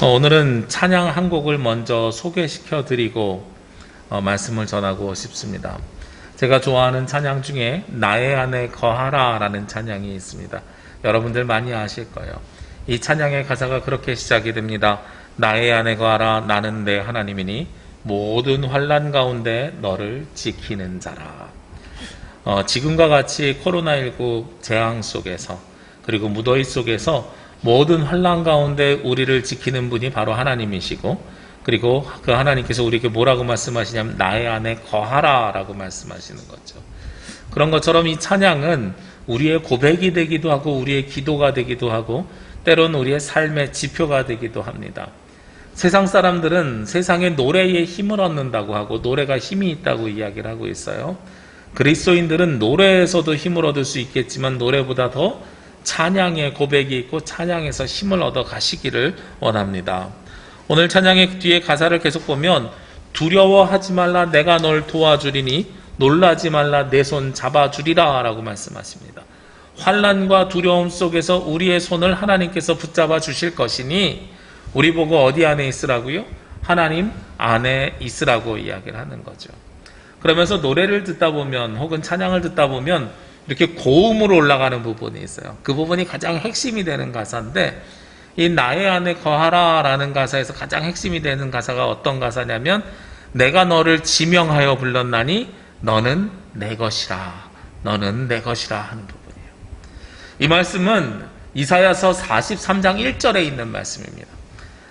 오늘은 찬양 한 곡을 먼저 소개시켜 드리고 말씀을 전하고 싶습니다. 제가 좋아하는 찬양 중에 나의 안에 거하라 라는 찬양이 있습니다. 여러분들 많이 아실 거예요. 이 찬양의 가사가 그렇게 시작이 됩니다. 나의 안에 거하라, 나는 내 하나님이니 모든 환난 가운데 너를 지키는 자라. 지금과 같이 코로나19 재앙 속에서, 그리고 무더위 속에서 모든 환난 가운데 우리를 지키는 분이 바로 하나님이시고, 그리고 그 하나님께서 우리에게 뭐라고 말씀하시냐면 나의 안에 거하라 라고 말씀하시는 거죠. 그런 것처럼 이 찬양은 우리의 고백이 되기도 하고 우리의 기도가 되기도 하고 때로는 우리의 삶의 지표가 되기도 합니다. 세상 사람들은 세상의 노래에 힘을 얻는다고 하고 노래가 힘이 있다고 이야기를 하고 있어요. 그리스도인들은 노래에서도 힘을 얻을 수 있겠지만 노래보다 더 찬양의 고백이 있고 찬양에서 힘을 얻어 가시기를 원합니다. 오늘 찬양의 뒤에 가사를 계속 보면 두려워하지 말라, 내가 널 도와주리니 놀라지 말라, 내 손 잡아주리라 라고 말씀하십니다. 환난과 두려움 속에서 우리의 손을 하나님께서 붙잡아 주실 것이니 우리 보고 어디 안에 있으라고요? 하나님 안에 있으라고 이야기를 하는 거죠. 그러면서 노래를 듣다 보면 혹은 찬양을 듣다 보면 이렇게 고음으로 올라가는 부분이 있어요. 그 부분이 가장 핵심이 되는 가사인데, 이 나의 안에 거하라 라는 가사에서 가장 핵심이 되는 가사가 어떤 가사냐면 내가 너를 지명하여 불렀나니 너는 내 것이라, 너는 내 것이라 하는 부분이에요. 이 말씀은 이사야서 43장 1절에 있는 말씀입니다.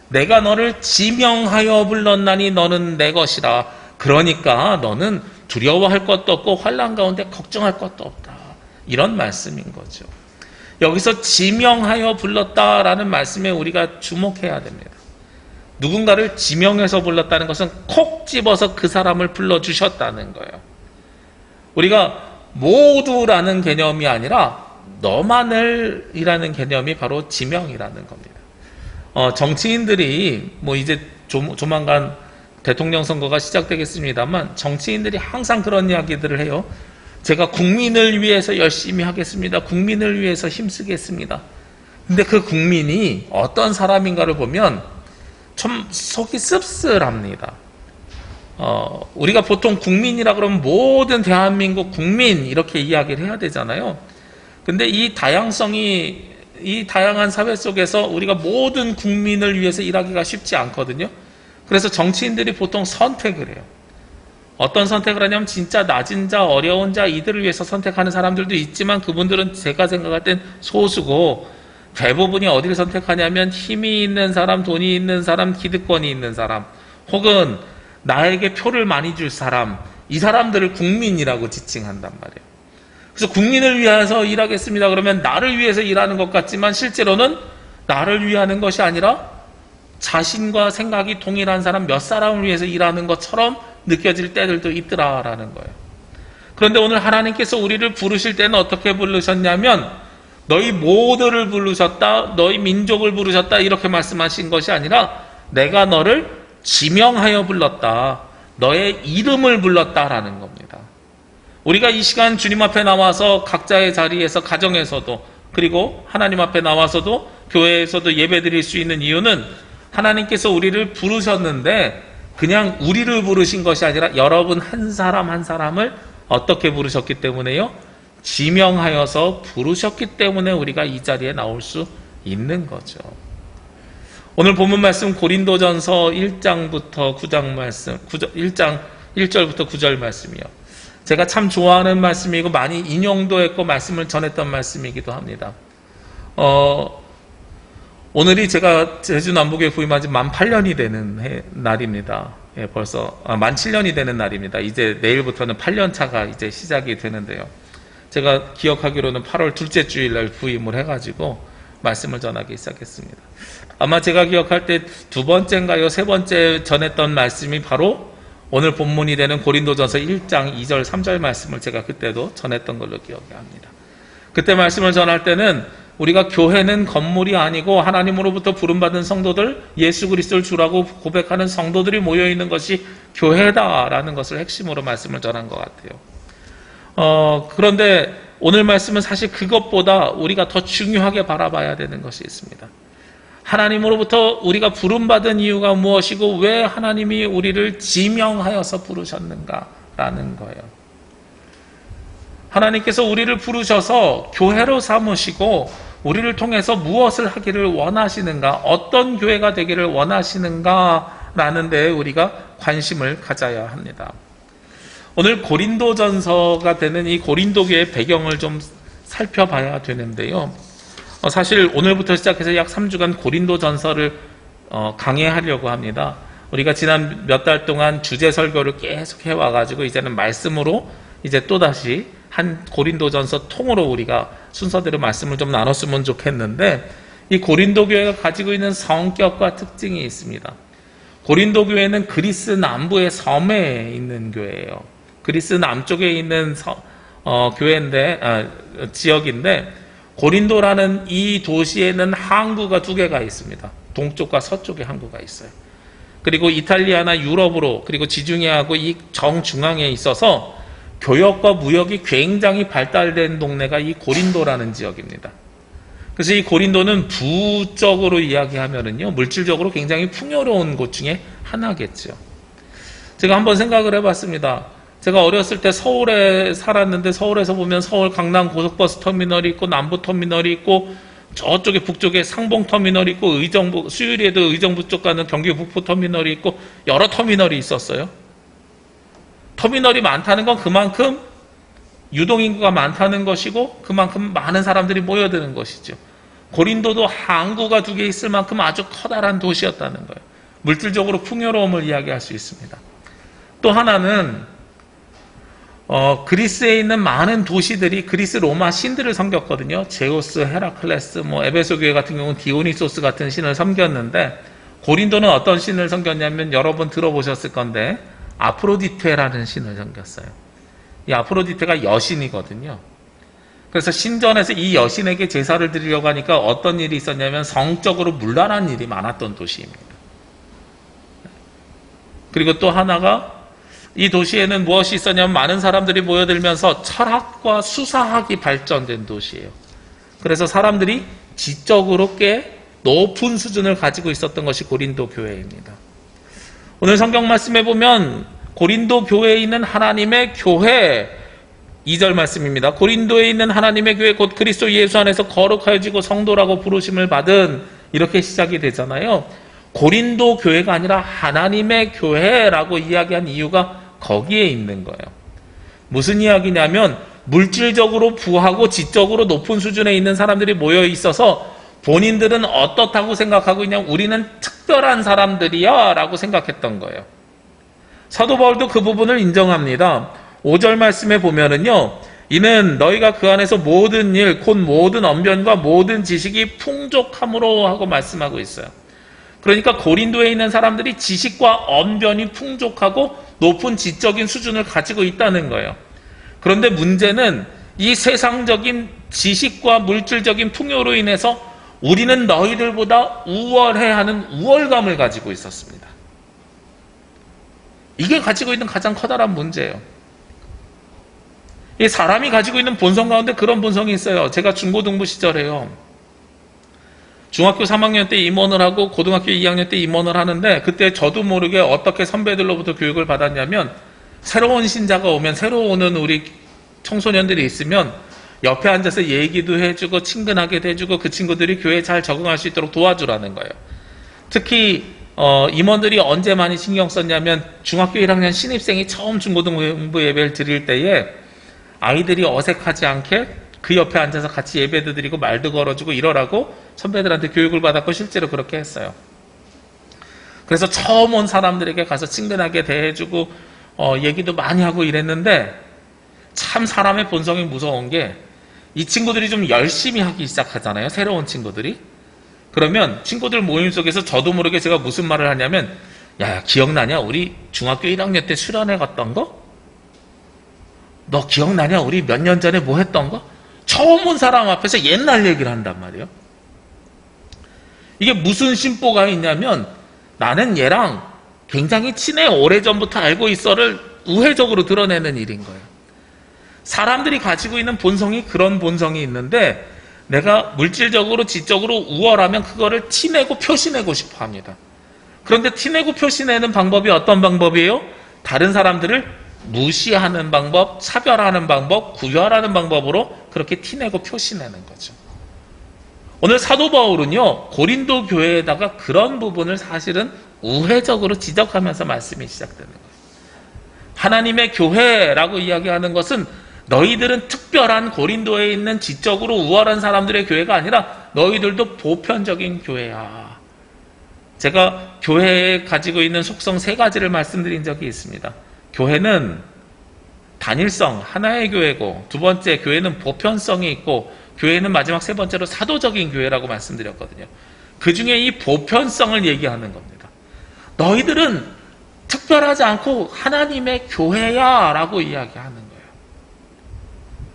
내가 너를 지명하여 불렀나니 너는 내 것이라. 그러니까 너는 두려워할 것도 없고 환난 가운데 걱정할 것도 없다. 이런 말씀인 거죠. 여기서 지명하여 불렀다라는 말씀에 우리가 주목해야 됩니다. 누군가를 지명해서 불렀다는 것은 콕 집어서 그 사람을 불러주셨다는 거예요. 우리가 모두라는 개념이 아니라 너만을 이라는 개념이 바로 지명이라는 겁니다. 정치인들이 이제 조만간 대통령 선거가 시작되겠습니다만 정치인들이 항상 그런 이야기들을 해요. 제가 국민을 위해서 열심히 하겠습니다. 국민을 위해서 힘쓰겠습니다. 근데 그 국민이 어떤 사람인가를 보면 좀 속이 씁쓸합니다. 우리가 보통 국민이라 그러면 모든 대한민국 국민 이렇게 이야기를 해야 되잖아요. 근데 이 다양한 사회 속에서 우리가 모든 국민을 위해서 일하기가 쉽지 않거든요. 그래서 정치인들이 보통 선택을 해요. 어떤 선택을 하냐면 진짜 낮은 자, 어려운 자 이들을 위해서 선택하는 사람들도 있지만 그분들은 제가 생각할 땐 소수고, 대부분이 어디를 선택하냐면 힘이 있는 사람, 돈이 있는 사람, 기득권이 있는 사람, 혹은 나에게 표를 많이 줄 사람, 이 사람들을 국민이라고 지칭한단 말이에요. 그래서 국민을 위해서 일하겠습니다 그러면 나를 위해서 일하는 것 같지만 실제로는 나를 위하는 것이 아니라 자신과 생각이 동일한 사람 몇 사람을 위해서 일하는 것처럼 느껴질 때들도 있더라라는 거예요. 그런데 오늘 하나님께서 우리를 부르실 때는 어떻게 부르셨냐면 너희 모두를 부르셨다, 너희 민족을 부르셨다 이렇게 말씀하신 것이 아니라 내가 너를 지명하여 불렀다, 너의 이름을 불렀다라는 겁니다. 우리가 이 시간 주님 앞에 나와서 각자의 자리에서 가정에서도 그리고 하나님 앞에 나와서도 교회에서도 예배 드릴 수 있는 이유는 하나님께서 우리를 부르셨는데 그냥 우리를 부르신 것이 아니라 여러분 한 사람 한 사람을 어떻게 부르셨기 때문에요? 지명하여서 부르셨기 때문에 우리가 이 자리에 나올 수 있는 거죠. 오늘 본문 말씀 고린도전서 1장부터 9장 말씀, 1장 1절부터 9절 말씀이요. 제가 참 좋아하는 말씀이고 많이 인용도 했고 말씀을 전했던 말씀이기도 합니다. 오늘이 제가 제주 남북에 부임한 지 만 8년이 되는 날입니다. 벌써 만 7년이 되는 날입니다. 이제 내일부터는 8년 차가 이제 시작이 되는데요. 제가 기억하기로는 8월 둘째 주일날 부임을 해가지고 말씀을 전하기 시작했습니다. 아마 제가 기억할 때 두 번째인가요, 세 번째 전했던 말씀이 바로 오늘 본문이 되는 고린도전서 1장 2절 3절 말씀을 제가 그때도 전했던 걸로 기억합니다. 그때 말씀을 전할 때는 우리가 교회는 건물이 아니고 하나님으로부터 부름받은 성도들, 예수 그리스도를 주라고 고백하는 성도들이 모여있는 것이 교회다라는 것을 핵심으로 말씀을 전한 것 같아요. 그런데 오늘 말씀은 사실 그것보다 우리가 더 중요하게 바라봐야 되는 것이 있습니다. 하나님으로부터 우리가 부름받은 이유가 무엇이고 왜 하나님이 우리를 지명하여서 부르셨는가라는 거예요. 하나님께서 우리를 부르셔서 교회로 삼으시고 우리를 통해서 무엇을 하기를 원하시는가, 어떤 교회가 되기를 원하시는가라는 데에 우리가 관심을 가져야 합니다. 오늘 고린도전서가 되는 이 고린도교의 배경을 좀 살펴봐야 되는데요. 사실 오늘부터 시작해서 약 3주간 고린도전서를 강해하려고 합니다. 우리가 지난 몇 달 동안 주제 설교를 계속 해와가지고 이제는 말씀으로 이제 또다시 한 고린도전서 통으로 우리가 순서대로 말씀을 좀 나눴으면 좋겠는데, 이 고린도 교회가 가지고 있는 성격과 특징이 있습니다. 고린도 교회는 그리스 남부의 섬에 있는 교회예요. 그리스 남쪽에 있는 지역인데, 고린도라는 이 도시에는 항구가 두 개가 있습니다. 동쪽과 서쪽에 항구가 있어요. 그리고 이탈리아나 유럽으로, 그리고 지중해하고 이 정중앙에 있어서 교역과 무역이 굉장히 발달된 동네가 이 고린도라는 지역입니다. 그래서 이 고린도는 부적으로 이야기하면은요, 물질적으로 굉장히 풍요로운 곳 중에 하나겠죠. 제가 한번 생각을 해봤습니다. 제가 어렸을 때 서울에 살았는데, 서울에서 보면 서울 강남 고속버스 터미널이 있고, 남부 터미널이 있고, 저쪽에 북쪽에 상봉 터미널이 있고, 의정부, 수유리에도 의정부 쪽 가는 경기 북부 터미널이 있고, 여러 터미널이 있었어요. 터미널이 많다는 건 그만큼 유동인구가 많다는 것이고, 그만큼 많은 사람들이 모여드는 것이죠. 고린도도 항구가 두 개 있을 만큼 아주 커다란 도시였다는 거예요. 물질적으로 풍요로움을 이야기할 수 있습니다. 또 하나는 그리스에 있는 많은 도시들이 그리스 로마 신들을 섬겼거든요. 제우스, 헤라클레스, 에베소 교회 같은 경우는 디오니소스 같은 신을 섬겼는데, 고린도는 어떤 신을 섬겼냐면 여러분 들어보셨을 건데 아프로디테라는 신을 섬겼어요. 이 아프로디테가 여신이거든요. 그래서 신전에서 이 여신에게 제사를 드리려고 하니까 어떤 일이 있었냐면 성적으로 문란한 일이 많았던 도시입니다. 그리고 또 하나가, 이 도시에는 무엇이 있었냐면 많은 사람들이 모여들면서 철학과 수사학이 발전된 도시예요. 그래서 사람들이 지적으로 꽤 높은 수준을 가지고 있었던 것이 고린도 교회입니다. 오늘 성경 말씀에 보면 고린도 교회에 있는 하나님의 교회, 2절 말씀입니다. 고린도에 있는 하나님의 교회 곧 그리스도 예수 안에서 거룩하여지고 성도라고 부르심을 받은, 이렇게 시작이 되잖아요. 고린도 교회가 아니라 하나님의 교회라고 이야기한 이유가 거기에 있는 거예요. 무슨 이야기냐면 물질적으로 부하고 지적으로 높은 수준에 있는 사람들이 모여 있어서 본인들은 어떻다고 생각하고 있냐면 우리는 특별한 사람들이야 라고 생각했던 거예요. 사도 바울도 그 부분을 인정합니다. 5절 말씀에 보면은요, 이는 너희가 그 안에서 모든 일 곧 모든 언변과 모든 지식이 풍족함으로 하고 말씀하고 있어요. 그러니까 고린도에 있는 사람들이 지식과 언변이 풍족하고 높은 지적인 수준을 가지고 있다는 거예요. 그런데 문제는 이 세상적인 지식과 물질적인 풍요로 인해서 우리는 너희들보다 우월해하는 우월감을 가지고 있었습니다. 이게 가지고 있는 가장 커다란 문제예요. 이 사람이 가지고 있는 본성 가운데 그런 본성이 있어요. 제가 중고등부 시절에요, 중학교 3학년 때 임원을 하고 고등학교 2학년 때 임원을 하는데, 그때 저도 모르게 어떻게 선배들로부터 교육을 받았냐면, 새로운 신자가 오면, 새로 오는 우리 청소년들이 있으면 옆에 앉아서 얘기도 해주고 친근하게 해주고 그 친구들이 교회에 잘 적응할 수 있도록 도와주라는 거예요. 특히 임원들이 언제 많이 신경 썼냐면, 중학교 1학년 신입생이 처음 중고등부 예배를 드릴 때에 아이들이 어색하지 않게 그 옆에 앉아서 같이 예배도 드리고 말도 걸어주고 이러라고 선배들한테 교육을 받았고 실제로 그렇게 했어요. 그래서 처음 온 사람들에게 가서 친근하게 대해주고 얘기도 많이 하고 이랬는데, 참 사람의 본성이 무서운 게, 이 친구들이 좀 열심히 하기 시작하잖아요, 새로운 친구들이. 그러면 친구들 모임 속에서 저도 모르게 제가 무슨 말을 하냐면, 야, 기억나냐? 우리 중학교 1학년 때 수련회 갔던 거? 너 기억나냐? 우리 몇 년 전에 뭐 했던 거? 처음 온 사람 앞에서 옛날 얘기를 한단 말이에요. 이게 무슨 심보가 있냐면, 나는 얘랑 굉장히 친해, 오래전부터 알고 있어를 우회적으로 드러내는 일인 거예요. 사람들이 가지고 있는 본성이 그런 본성이 있는데, 내가 물질적으로 지적으로 우월하면 그거를 티내고 표시내고 싶어 합니다. 그런데 티내고 표시내는 방법이 어떤 방법이에요? 다른 사람들을 무시하는 방법, 차별하는 방법, 구별하는 방법으로 그렇게 티내고 표시내는 거죠. 오늘 사도 바울은요, 고린도 교회에다가 그런 부분을 사실은 우회적으로 지적하면서 말씀이 시작되는 거예요. 하나님의 교회라고 이야기하는 것은 너희들은 특별한 고린도에 있는 지적으로 우월한 사람들의 교회가 아니라 너희들도 보편적인 교회야. 제가 교회에 가지고 있는 속성 3가지를 말씀드린 적이 있습니다. 교회는 단일성, 하나의 교회고, 두 번째, 교회는 보편성이 있고, 교회는 마지막 3번째로 사도적인 교회라고 말씀드렸거든요. 그 중에 이 보편성을 얘기하는 겁니다. 너희들은 특별하지 않고 하나님의 교회야 라고 이야기하는 거예요.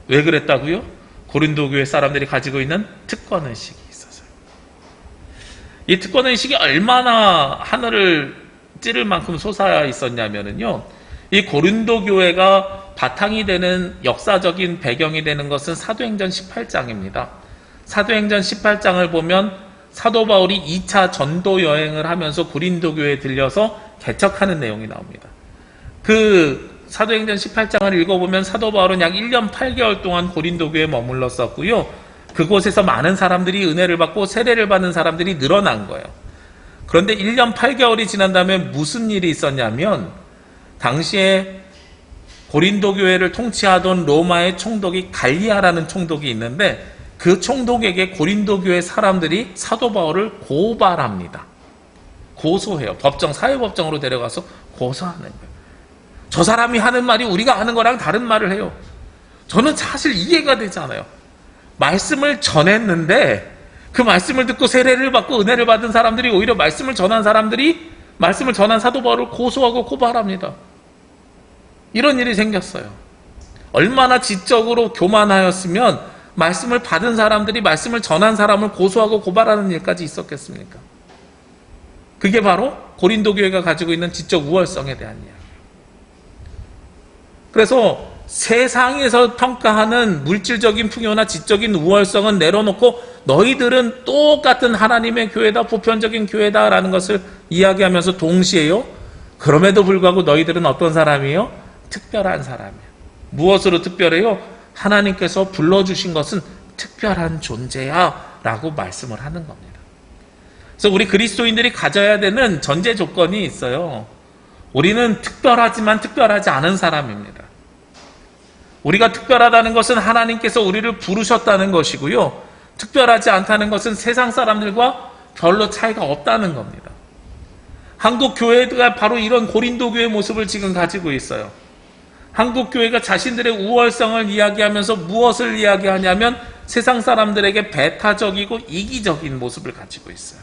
왜 그랬다고요? 고린도 교회 사람들이 가지고 있는 특권의식이 있어서요. 이 특권의식이 얼마나 하늘을 찌를 만큼 솟아 있었냐면요, 이 고린도 교회가 바탕이 되는 역사적인 배경이 되는 것은 사도행전 18장입니다. 사도행전 18장을 보면 사도 바울이 2차 전도 여행을 하면서 고린도 교회에 들려서 개척하는 내용이 나옵니다. 그 사도행전 18장을 읽어보면 사도 바울은 약 1년 8개월 동안 고린도 교회에 머물렀었고요. 그곳에서 많은 사람들이 은혜를 받고 세례를 받는 사람들이 늘어난 거예요. 그런데 1년 8개월이 지난 다음에 무슨 일이 있었냐면, 당시에 고린도 교회를 통치하던 로마의 총독이 갈리아라는 총독이 있는데, 그 총독에게 고린도 교회 사람들이 사도 바울을 고발합니다. 고소해요. 법정, 사회법정으로 데려가서 고소하는 거예요. 저 사람이 하는 말이 우리가 하는 거랑 다른 말을 해요. 저는 사실 이해가 되지 않아요. 말씀을 전했는데 그 말씀을 듣고 세례를 받고 은혜를 받은 사람들이 오히려 말씀을 전한 사람들이 말씀을 전한 사도 바울을 고소하고 고발합니다. 이런 일이 생겼어요. 얼마나 지적으로 교만하였으면 말씀을 받은 사람들이 말씀을 전한 사람을 고소하고 고발하는 일까지 있었겠습니까? 그게 바로 고린도 교회가 가지고 있는 지적 우월성에 대한 이야기예요. 그래서 세상에서 평가하는 물질적인 풍요나 지적인 우월성은 내려놓고 너희들은 똑같은 하나님의 교회다, 보편적인 교회다라는 것을 이야기하면서 동시에요, 그럼에도 불구하고 너희들은 어떤 사람이에요? 특별한 사람이에요. 무엇으로 특별해요? 하나님께서 불러주신 것은 특별한 존재야 라고 말씀을 하는 겁니다. 그래서 우리 그리스도인들이 가져야 되는 전제 조건이 있어요. 우리는 특별하지만 특별하지 않은 사람입니다. 우리가 특별하다는 것은 하나님께서 우리를 부르셨다는 것이고요, 특별하지 않다는 것은 세상 사람들과 별로 차이가 없다는 겁니다. 한국 교회가 바로 이런 고린도 교회 모습을 지금 가지고 있어요. 한국 교회가 자신들의 우월성을 이야기하면서 무엇을 이야기하냐면 세상 사람들에게 배타적이고 이기적인 모습을 가지고 있어요.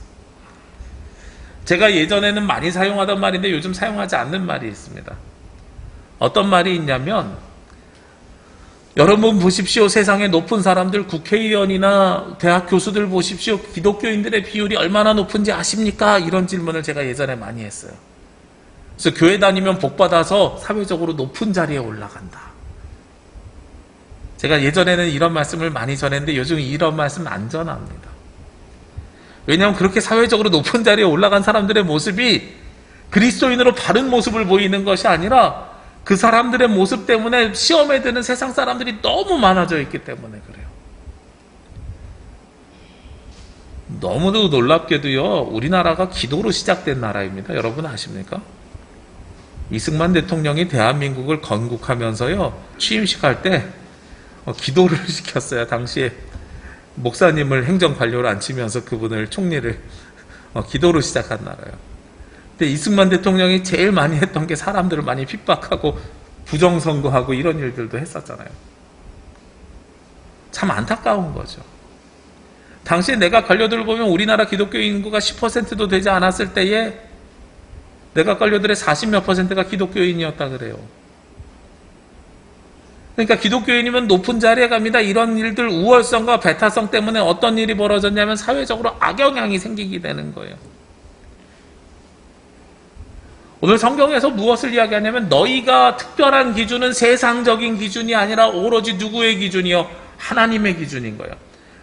제가 예전에는 많이 사용하던 말인데 요즘 사용하지 않는 말이 있습니다. 어떤 말이 있냐면, 여러분 보십시오. 세상에 높은 사람들, 국회의원이나 대학 교수들 보십시오. 기독교인들의 비율이 얼마나 높은지 아십니까? 이런 질문을 제가 예전에 많이 했어요. 그래서 교회 다니면 복받아서 사회적으로 높은 자리에 올라간다. 제가 예전에는 이런 말씀을 많이 전했는데 요즘 이런 말씀 안 전합니다. 왜냐하면 그렇게 사회적으로 높은 자리에 올라간 사람들의 모습이 그리스도인으로 바른 모습을 보이는 것이 아니라 그 사람들의 모습 때문에 시험에 드는 세상 사람들이 너무 많아져 있기 때문에 그래요. 너무도 놀랍게도요, 우리나라가 기도로 시작된 나라입니다. 여러분 아십니까? 이승만 대통령이 대한민국을 건국하면서요, 취임식 할 때 기도를 시켰어요. 당시에 목사님을 행정관료로 앉히면서 그분을 총리를 기도로 시작한 나라예요. 근데 이승만 대통령이 제일 많이 했던 게 사람들을 많이 핍박하고 부정선거하고 이런 일들도 했었잖아요. 참 안타까운 거죠. 당시에 내각 관료들을 보면 우리나라 기독교 인구가 10%도 되지 않았을 때에 내각 관료들의 40몇 %가 기독교인이었다 그래요. 그러니까 기독교인이면 높은 자리에 갑니다. 이런 일들, 우월성과 배타성 때문에 어떤 일이 벌어졌냐면 사회적으로 악영향이 생기게 되는 거예요. 오늘 성경에서 무엇을 이야기하냐면 너희가 특별한 기준은 세상적인 기준이 아니라 오로지 누구의 기준이요? 하나님의 기준인 거예요.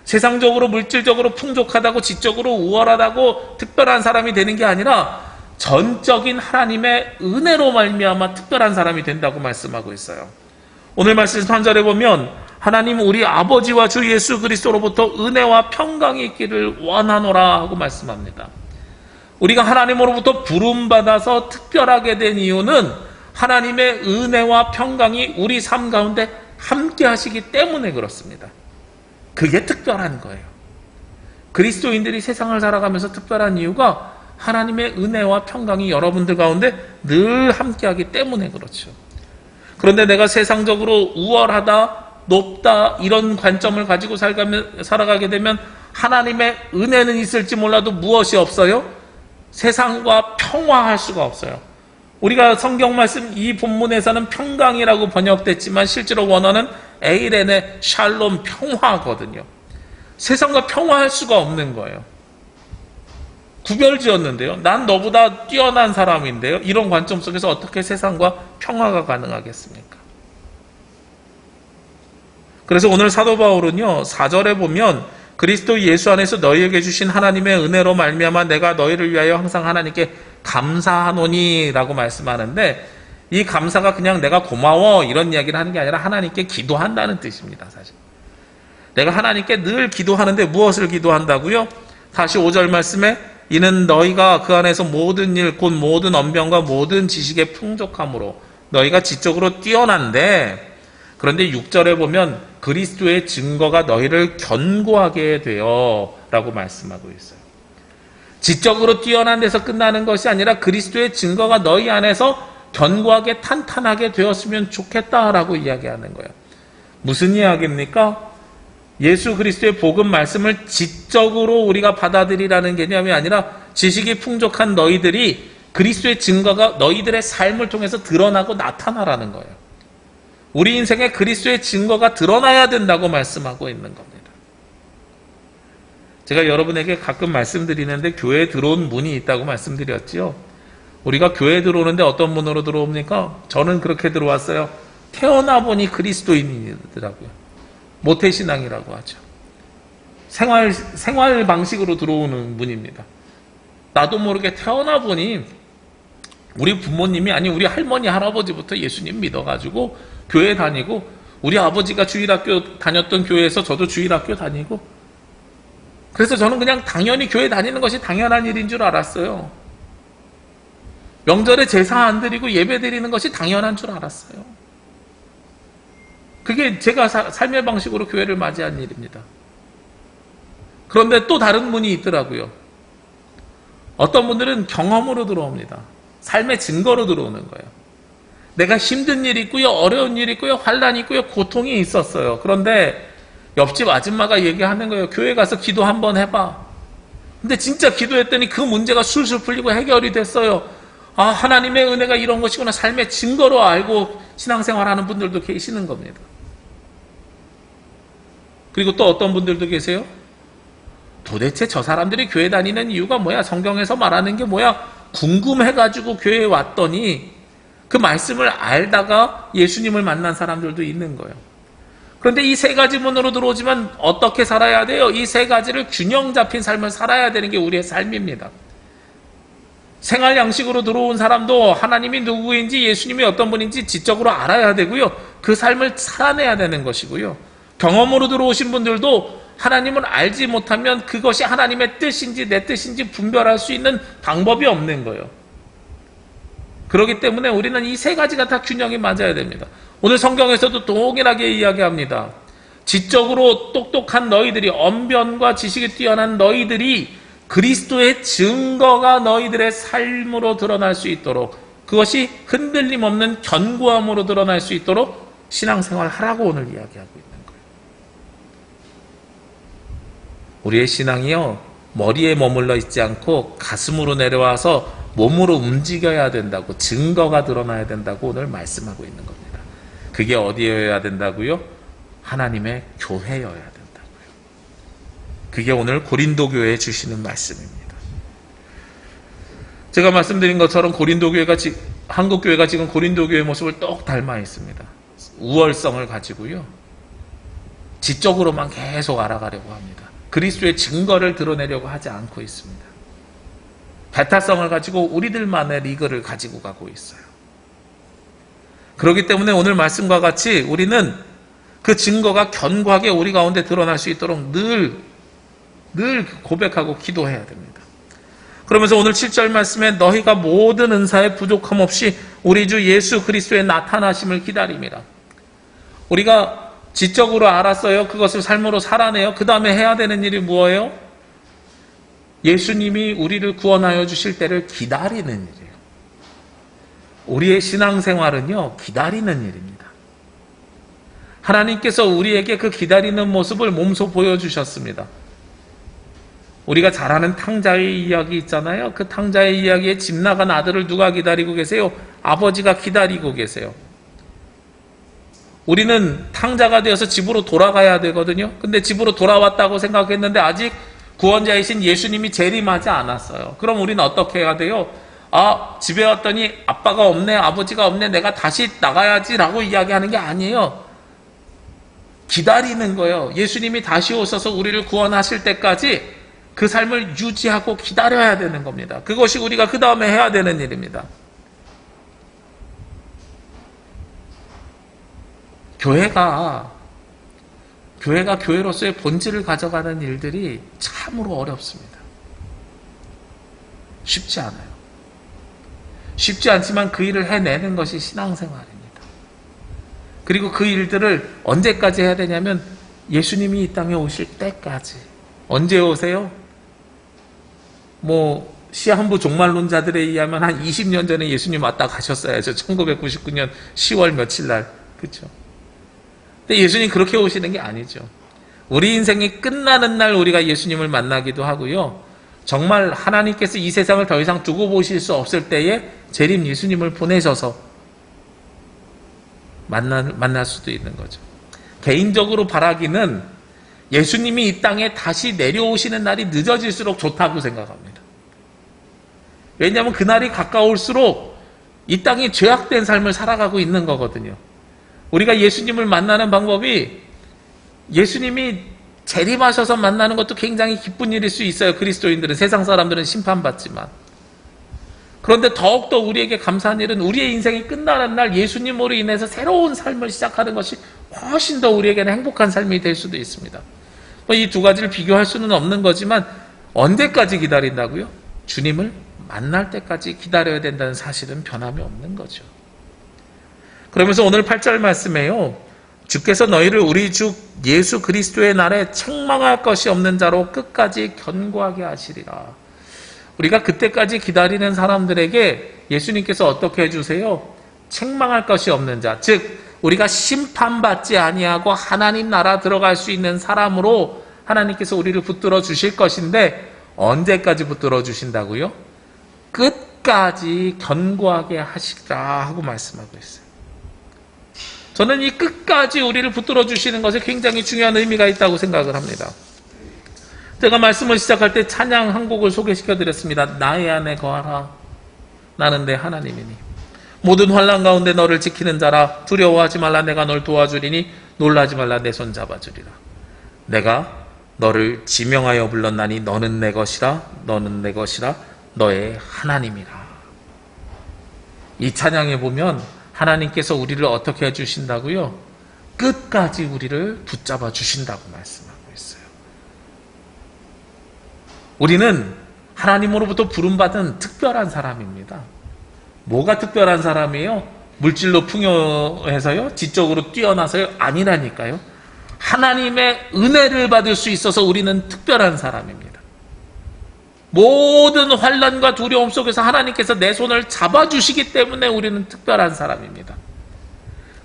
세상적으로 물질적으로 풍족하다고 지적으로 우월하다고 특별한 사람이 되는 게 아니라 전적인 하나님의 은혜로 말미암아 특별한 사람이 된다고 말씀하고 있어요. 오늘 말씀 3절에 보면 하나님 우리 아버지와 주 예수 그리스도로부터 은혜와 평강이 있기를 원하노라 하고 말씀합니다. 우리가 하나님으로부터 부름받아서 특별하게 된 이유는 하나님의 은혜와 평강이 우리 삶 가운데 함께 하시기 때문에 그렇습니다. 그게 특별한 거예요. 그리스도인들이 세상을 살아가면서 특별한 이유가 하나님의 은혜와 평강이 여러분들 가운데 늘 함께 하기 때문에 그렇죠. 그런데 내가 세상적으로 우월하다, 높다 이런 관점을 가지고 살아가게 되면 하나님의 은혜는 있을지 몰라도 무엇이 없어요? 세상과 평화할 수가 없어요. 우리가 성경 말씀 이 본문에서는 평강이라고 번역됐지만 실제로 원어는 에이렌의 샬롬 평화거든요. 세상과 평화할 수가 없는 거예요. 구별지었는데요. 난 너보다 뛰어난 사람인데요. 이런 관점 속에서 어떻게 세상과 평화가 가능하겠습니까? 그래서 오늘 사도 바울은요. 4절에 보면 그리스도 예수 안에서 너희에게 주신 하나님의 은혜로 말미암아 내가 너희를 위하여 항상 하나님께 감사하노니 라고 말씀하는데 이 감사가 그냥 내가 고마워 이런 이야기를 하는 게 아니라 하나님께 기도한다는 뜻입니다. 사실 내가 하나님께 늘 기도하는데 무엇을 기도한다고요? 다시 5절 말씀에 이는 너희가 그 안에서 모든 일 곧 모든 언변과 모든 지식의 풍족함으로 너희가 지적으로 뛰어난데 그런데 6절에 보면 그리스도의 증거가 너희를 견고하게 되어 라고 말씀하고 있어요. 지적으로 뛰어난 데서 끝나는 것이 아니라 그리스도의 증거가 너희 안에서 견고하게 탄탄하게 되었으면 좋겠다라고 이야기하는 거예요. 무슨 이야기입니까? 예수 그리스도의 복음 말씀을 지적으로 우리가 받아들이라는 개념이 아니라 지식이 풍족한 너희들이 그리스도의 증거가 너희들의 삶을 통해서 드러나고 나타나라는 거예요. 우리 인생에 그리스도의 증거가 드러나야 된다고 말씀하고 있는 겁니다. 제가 여러분에게 가끔 말씀드리는데 교회에 들어온 문이 있다고 말씀드렸지요. 우리가 교회에 들어오는데 어떤 문으로 들어옵니까? 저는 그렇게 들어왔어요. 태어나 보니 그리스도인이더라고요. 모태신앙이라고 하죠. 생활 방식으로 들어오는 문입니다. 나도 모르게 태어나 보니 우리 부모님이 아니 우리 할머니 할아버지부터 예수님 믿어가지고 교회 다니고 우리 아버지가 주일학교 다녔던 교회에서 저도 주일학교 다니고 그래서 저는 그냥 당연히 교회 다니는 것이 당연한 일인 줄 알았어요. 명절에 제사 안 드리고 예배 드리는 것이 당연한 줄 알았어요. 그게 제가 삶의 방식으로 교회를 맞이한 일입니다. 그런데 또 다른 문이 있더라고요. 어떤 분들은 경험으로 들어옵니다. 삶의 증거로 들어오는 거예요. 내가 힘든 일이 있고요, 어려운 일이 있고요, 환난이 있고요, 고통이 있었어요. 그런데 옆집 아줌마가 얘기하는 거예요. 교회 가서 기도 한번 해봐. 근데 진짜 기도했더니 그 문제가 술술 풀리고 해결이 됐어요. 아, 하나님의 은혜가 이런 것이구나. 삶의 증거로 알고 신앙생활하는 분들도 계시는 겁니다. 그리고 또 어떤 분들도 계세요. 도대체 저 사람들이 교회 다니는 이유가 뭐야? 성경에서 말하는 게 뭐야? 궁금해가지고 교회에 왔더니 그 말씀을 알다가 예수님을 만난 사람들도 있는 거예요. 그런데 이 세 가지 문으로 들어오지만 어떻게 살아야 돼요? 이 세 가지를 균형 잡힌 삶을 살아야 되는 게 우리의 삶입니다. 생활 양식으로 들어온 사람도 하나님이 누구인지 예수님이 어떤 분인지 지적으로 알아야 되고요. 그 삶을 살아내야 되는 것이고요. 경험으로 들어오신 분들도 하나님을 알지 못하면 그것이 하나님의 뜻인지 내 뜻인지 분별할 수 있는 방법이 없는 거예요. 그렇기 때문에 우리는 이 세 가지가 다 균형이 맞아야 됩니다. 오늘 성경에서도 동일하게 이야기합니다. 지적으로 똑똑한 너희들이, 언변과 지식이 뛰어난 너희들이 그리스도의 증거가 너희들의 삶으로 드러날 수 있도록, 그것이 흔들림 없는 견고함으로 드러날 수 있도록 신앙생활 하라고 오늘 이야기하고 있는 거예요. 우리의 신앙이요, 머리에 머물러 있지 않고 가슴으로 내려와서 몸으로 움직여야 된다고, 증거가 드러나야 된다고 오늘 말씀하고 있는 겁니다. 그게 어디여야 된다고요? 하나님의 교회여야 된다고요. 그게 오늘 고린도 교회에 주시는 말씀입니다. 제가 말씀드린 것처럼 고린도 교회가 한국 교회가 지금 고린도 교회의 모습을 똑 닮아 있습니다. 우월성을 가지고요. 지적으로만 계속 알아가려고 합니다. 그리스도의 증거를 드러내려고 하지 않고 있습니다. 배타성을 가지고 우리들만의 리그를 가지고 가고 있어요. 그렇기 때문에 오늘 말씀과 같이 우리는 그 증거가 견고하게 우리 가운데 드러날 수 있도록 늘 고백하고 기도해야 됩니다. 그러면서 오늘 7절 말씀에 너희가 모든 은사에 부족함 없이 우리 주 예수 그리스도의 나타나심을 기다림이라. 우리가 지적으로 알았어요. 그것을 삶으로 살아내요. 그 다음에 해야 되는 일이 뭐예요? 예수님이 우리를 구원하여 주실 때를 기다리는 일이에요. 우리의 신앙생활은요, 기다리는 일입니다. 하나님께서 우리에게 그 기다리는 모습을 몸소 보여주셨습니다. 우리가 잘 아는 탕자의 이야기 있잖아요. 그 탕자의 이야기에 집 나간 아들을 누가 기다리고 계세요? 아버지가 기다리고 계세요. 우리는 탕자가 되어서 집으로 돌아가야 되거든요. 근데 집으로 돌아왔다고 생각했는데 아직 구원자이신 예수님이 재림하지 않았어요. 그럼 우리는 어떻게 해야 돼요? 집에 왔더니 아빠가 없네, 아버지가 없네, 내가 다시 나가야지 라고 이야기하는 게 아니에요. 기다리는 거예요. 예수님이 다시 오셔서 우리를 구원하실 때까지 그 삶을 유지하고 기다려야 되는 겁니다. 그것이 우리가 그 다음에 해야 되는 일입니다. 교회가 교회로서의 본질을 가져가는 일들이 참으로 어렵습니다. 쉽지 않아요. 쉽지 않지만 그 일을 해내는 것이 신앙생활입니다. 그리고 그 일들을 언제까지 해야 되냐면 예수님이 이 땅에 오실 때까지. 언제 오세요? 시한부 종말론자들에 의하면 한 20년 전에 예수님 왔다 가셨어야죠. 1999년 10월 며칠 날. 그렇죠? 근데 예수님 그렇게 오시는 게 아니죠. 우리 인생이 끝나는 날 우리가 예수님을 만나기도 하고요. 정말 하나님께서 이 세상을 더 이상 두고 보실 수 없을 때에 재림 예수님을 보내셔서 만날 수도 있는 거죠. 개인적으로 바라기는 예수님이 이 땅에 다시 내려오시는 날이 늦어질수록 좋다고 생각합니다. 왜냐하면 그날이 가까울수록 이 땅이 죄악된 삶을 살아가고 있는 거거든요. 우리가 예수님을 만나는 방법이 예수님이 재림하셔서 만나는 것도 굉장히 기쁜 일일 수 있어요. 그리스도인들은, 세상 사람들은 심판받지만. 그런데 더욱더 우리에게 감사한 일은 우리의 인생이 끝나는 날 예수님으로 인해서 새로운 삶을 시작하는 것이 훨씬 더 우리에게는 행복한 삶이 될 수도 있습니다. 이 두 가지를 비교할 수는 없는 거지만 언제까지 기다린다고요? 주님을 만날 때까지 기다려야 된다는 사실은 변함이 없는 거죠. 그러면서 오늘 8절 말씀에요. 주께서 너희를 우리 주 예수 그리스도의 날에 책망할 것이 없는 자로 끝까지 견고하게 하시리라. 우리가 그때까지 기다리는 사람들에게 예수님께서 어떻게 해주세요? 책망할 것이 없는 자, 즉 우리가 심판받지 아니하고 하나님 나라 들어갈 수 있는 사람으로 하나님께서 우리를 붙들어 주실 것인데 언제까지 붙들어 주신다고요? 끝까지 견고하게 하시라 하고 말씀하고 있어요. 저는 이 끝까지 우리를 붙들어 주시는 것에 굉장히 중요한 의미가 있다고 생각을 합니다. 제가 말씀을 시작할 때 찬양 한 곡을 소개시켜 드렸습니다. 나의 안에 거하라. 나는 내 하나님이니. 모든 환난 가운데 너를 지키는 자라. 두려워하지 말라. 내가 널 도와주리니. 놀라지 말라. 내 손 잡아주리라. 내가 너를 지명하여 불렀나니 너는 내 것이라. 너는 내 것이라. 너의 하나님이라. 이 찬양에 보면 하나님께서 우리를 어떻게 해주신다고요? 끝까지 우리를 붙잡아 주신다고 말씀하고 있어요. 우리는 하나님으로부터 부름받은 특별한 사람입니다. 뭐가 특별한 사람이에요? 물질로 풍요해서요? 지적으로 뛰어나서요? 아니라니까요. 하나님의 은혜를 받을 수 있어서 우리는 특별한 사람입니다. 모든 환난과 두려움 속에서 하나님께서 내 손을 잡아주시기 때문에 우리는 특별한 사람입니다.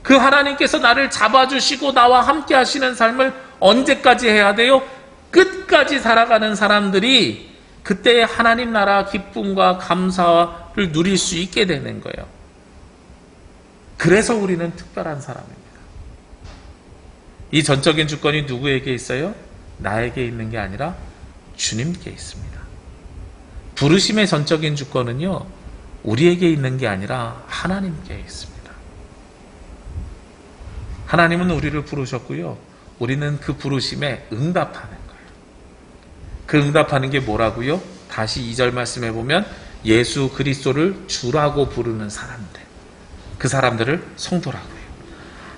그 하나님께서 나를 잡아주시고 나와 함께 하시는 삶을 언제까지 해야 돼요? 끝까지 살아가는 사람들이 그때의 하나님 나라 기쁨과 감사를 누릴 수 있게 되는 거예요. 그래서 우리는 특별한 사람입니다. 이 전적인 주권이 누구에게 있어요? 나에게 있는 게 아니라 주님께 있습니다. 부르심의 전적인 주권은요, 우리에게 있는 게 아니라 하나님께 있습니다. 하나님은 우리를 부르셨고요, 우리는 그 부르심에 응답하는 거예요. 그 응답하는 게 뭐라고요? 다시 2절 말씀해 보면 예수 그리스도를 주라고 부르는 사람들, 그 사람들을 성도라고 해요.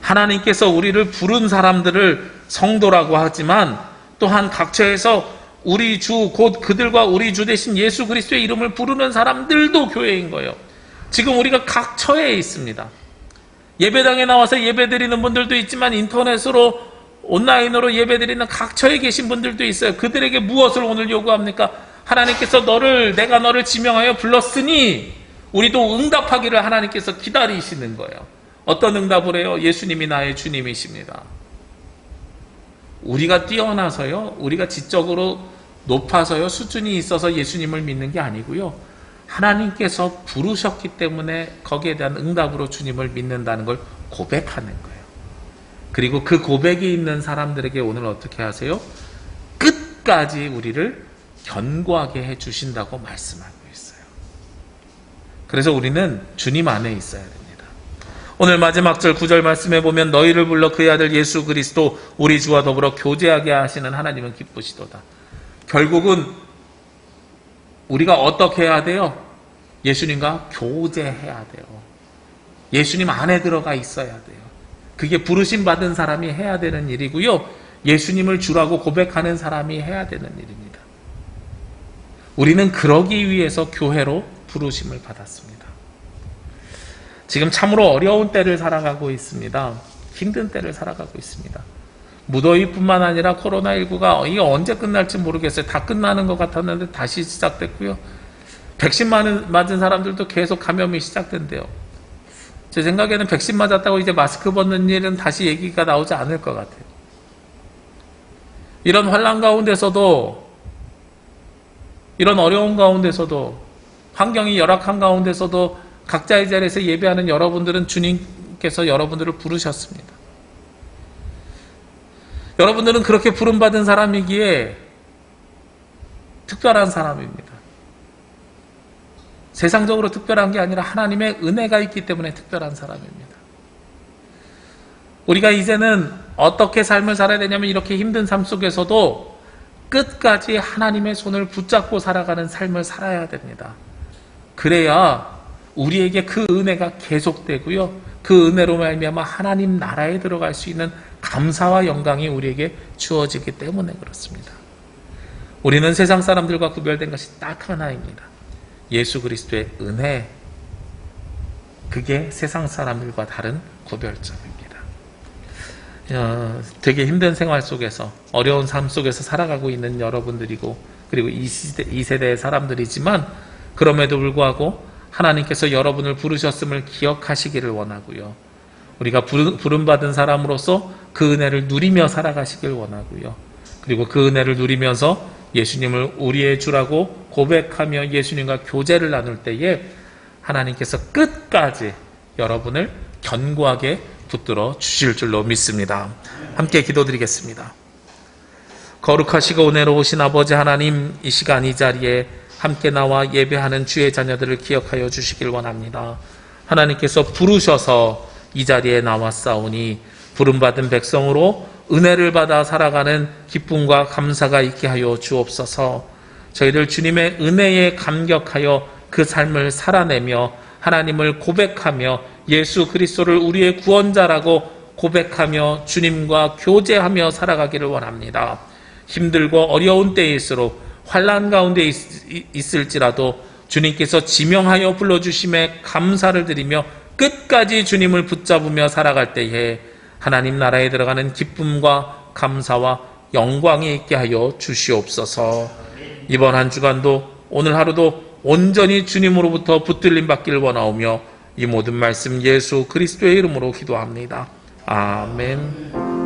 하나님께서 우리를 부른 사람들을 성도라고 하지만 또한 각처에서 우리 주 곧 그들과 우리 주 대신 예수 그리스도의 이름을 부르는 사람들도 교회인 거예요. 지금 우리가 각처에 있습니다. 예배당에 나와서 예배드리는 분들도 있지만 인터넷으로 온라인으로 예배드리는 각처에 계신 분들도 있어요. 그들에게 무엇을 오늘 요구합니까? 하나님께서 내가 너를 지명하여 불렀으니 우리도 응답하기를 하나님께서 기다리시는 거예요. 어떤 응답을 해요? 예수님이 나의 주님이십니다. 우리가 뛰어나서요, 우리가 지적으로 높아서요, 수준이 있어서 예수님을 믿는 게 아니고요, 하나님께서 부르셨기 때문에 거기에 대한 응답으로 주님을 믿는다는 걸 고백하는 거예요. 그리고 그 고백이 있는 사람들에게 오늘 어떻게 하세요? 끝까지 우리를 견고하게 해주신다고 말씀하고 있어요. 그래서 우리는 주님 안에 있어야 됩니다. 오늘 마지막 절 9절 말씀해 보면 너희를 불러 그의 아들 예수 그리스도 우리 주와 더불어 교제하게 하시는 하나님은 기쁘시도다. 결국은 우리가 어떻게 해야 돼요? 예수님과 교제해야 돼요. 예수님 안에 들어가 있어야 돼요. 그게 부르심 받은 사람이 해야 되는 일이고요, 예수님을 주라고 고백하는 사람이 해야 되는 일입니다. 우리는 그러기 위해서 교회로 부르심을 받았습니다. 지금 참으로 어려운 때를 살아가고 있습니다. 힘든 때를 살아가고 있습니다. 무더위뿐만 아니라 코로나19가 이게 언제 끝날지 모르겠어요. 다 끝나는 것 같았는데 다시 시작됐고요. 백신 맞은 사람들도 계속 감염이 시작된대요. 제 생각에는 백신 맞았다고 이제 마스크 벗는 일은 다시 얘기가 나오지 않을 것 같아요. 이런 환난 가운데서도, 이런 어려운 가운데서도, 환경이 열악한 가운데서도 각자의 자리에서 예배하는 여러분들은 주님께서 여러분들을 부르셨습니다. 여러분들은 그렇게 부름받은 사람이기에 특별한 사람입니다. 세상적으로 특별한 게 아니라 하나님의 은혜가 있기 때문에 특별한 사람입니다. 우리가 이제는 어떻게 삶을 살아야 되냐면 이렇게 힘든 삶 속에서도 끝까지 하나님의 손을 붙잡고 살아가는 삶을 살아야 됩니다. 그래야 우리에게 그 은혜가 계속되고요, 그 은혜로 말미암아 하나님 나라에 들어갈 수 있는 감사와 영광이 우리에게 주어지기 때문에 그렇습니다. 우리는 세상 사람들과 구별된 것이 딱 하나입니다. 예수 그리스도의 은혜. 그게 세상 사람들과 다른 구별점입니다. 되게 힘든 생활 속에서, 어려운 삶 속에서 살아가고 있는 여러분들이고, 그리고 이 세대의 사람들이지만 그럼에도 불구하고 하나님께서 여러분을 부르셨음을 기억하시기를 원하고요, 우리가 부름받은 사람으로서 그 은혜를 누리며 살아가시길 원하고요, 그리고 그 은혜를 누리면서 예수님을 우리의 주라고 고백하며 예수님과 교제를 나눌 때에 하나님께서 끝까지 여러분을 견고하게 붙들어 주실 줄로 믿습니다. 함께 기도드리겠습니다. 거룩하시고 은혜로우신 아버지 하나님, 이 시간 이 자리에 함께 나와 예배하는 주의 자녀들을 기억하여 주시길 원합니다. 하나님께서 부르셔서 이 자리에 나왔사오니 부름받은 백성으로 은혜를 받아 살아가는 기쁨과 감사가 있게 하여 주옵소서. 저희들 주님의 은혜에 감격하여 그 삶을 살아내며 하나님을 고백하며 예수 그리스도를 우리의 구원자라고 고백하며 주님과 교제하며 살아가기를 원합니다. 힘들고 어려운 때일수록 환난 가운데 있을지라도 주님께서 지명하여 불러주심에 감사를 드리며 끝까지 주님을 붙잡으며 살아갈 때에 하나님 나라에 들어가는 기쁨과 감사와 영광이 있게 하여 주시옵소서. 이번 한 주간도 오늘 하루도 온전히 주님으로부터 붙들림 받기를 원하오며 이 모든 말씀 예수 그리스도의 이름으로 기도합니다. 아멘.